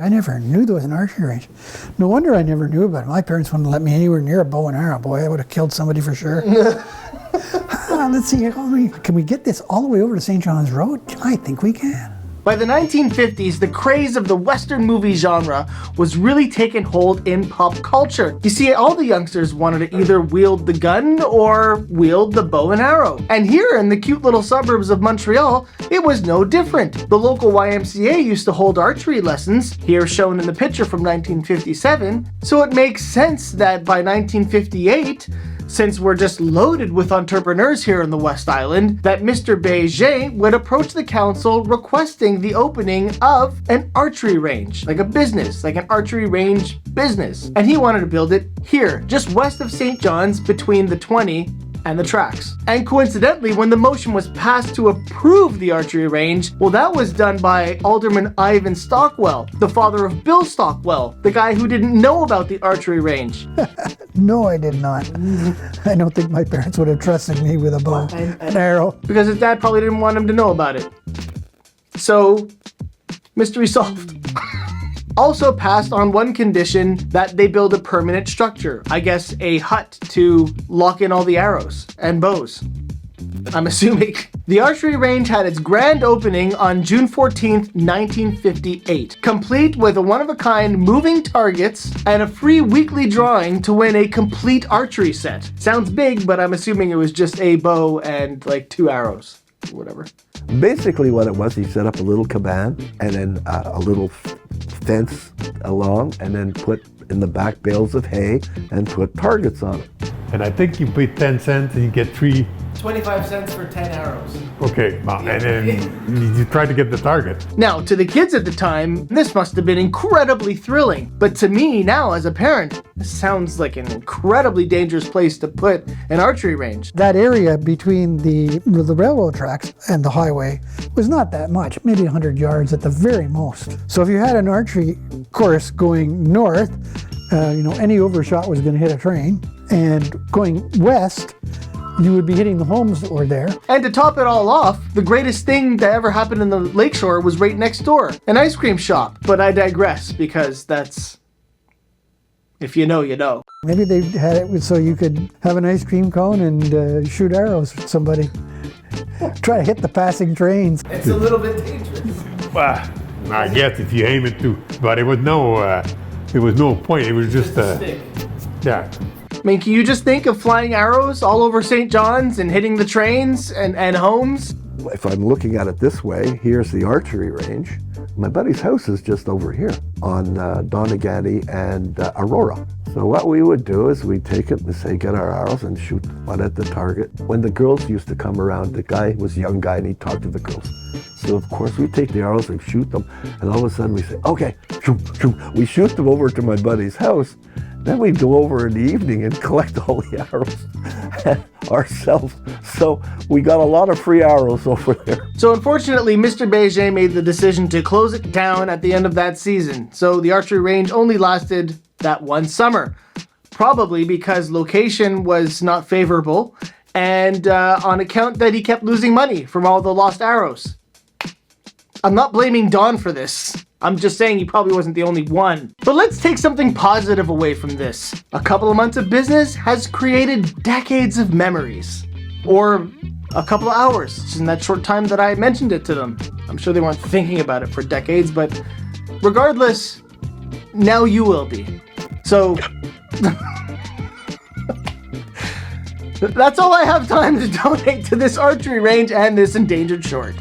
I never knew there was an archery range. No wonder I never knew about it. My parents wouldn't let me anywhere near a bow and arrow. Boy, I would have killed somebody for sure. Let's see, can we get this all the way over to St. John's Road? I think we can. By the 1950s, the craze of the Western movie genre was really taking hold in pop culture. You see, all the youngsters wanted to either wield the gun or wield the bow and arrow. And here in the cute little suburbs of Montreal, it was no different. The local YMCA used to hold archery lessons, here shown in the picture from 1957, so it makes sense that by 1958, since we're just loaded with entrepreneurs here in the West Island, that Mr. Béger would approach the council requesting the opening of an archery range, like a business, like an archery range business. And he wanted to build it here, just west of St. John's, between the 20 and the tracks. And coincidentally, when the motion was passed to approve the archery range, well, that was done by Alderman Ivan Stockwell, the father of Bill Stockwell, the guy who didn't know about the archery range. No, I did not. I don't think my parents would have trusted me with a bow and arrow. Because his dad probably didn't want him to know about it. So, mystery solved. Also passed on one condition, that they build a permanent structure. I guess a hut to lock in all the arrows and bows, I'm assuming. The archery range had its grand opening on June 14th, 1958, complete with a one-of-a-kind moving targets and a free weekly drawing to win a complete archery set. Sounds big, but I'm assuming it was just a bow and like 2 arrows, or whatever. Basically what it was, he set up a little cabana and then a little fence along, and then put in the back bales of hay and put targets on it. And I think you pay 10 cents and you get 25 cents for 10 arrows. Okay, well, and then you try to get the target. Now, to the kids at the time, this must have been incredibly thrilling. But to me, now as a parent, this sounds like an incredibly dangerous place to put an archery range. That area between the railroad tracks and the highway was not that much, maybe 100 yards at the very most. So if you had an archery course going north, any overshot was going to hit a train, and going west, you would be hitting the homes that were there. And to top it all off, the greatest thing that ever happened in the lakeshore was right next door, an ice cream shop. But I digress, because that's, if you know, you know. Maybe they had it so you could have an ice cream cone and shoot arrows at somebody. Try to hit the passing trains. It's a little bit dangerous. Well, I guess if you aim it to, but it was no point. It was just a stick. Yeah. I mean, can you just think of flying arrows all over St. John's and hitting the trains and homes? If I'm looking at it this way, here's the archery range. My buddy's house is just over here on Donegally and Aurora. So what we would do is we'd take it and say, get our arrows and shoot one at the target. When the girls used to come around, the guy was a young guy and he'd talk to the girls. So of course we take the arrows and shoot them, and all of a sudden we say, okay, shoot, shoot. We shoot them over to my buddy's house. Then we'd go over in the evening and collect all the arrows ourselves. So we got a lot of free arrows over there. So unfortunately, Mr. Béger made the decision to close it down at the end of that season. So the archery range only lasted that one summer. Probably because location was not favorable, and on account that he kept losing money from all the lost arrows. I'm not blaming Don for this. I'm just saying he probably wasn't the only one. But let's take something positive away from this. A couple of months of business has created decades of memories. Or a couple of hours, just in that short time that I mentioned it to them. I'm sure they weren't thinking about it for decades, but regardless, now you will be. So, that's all I have time to donate to this archery range and this endangered short.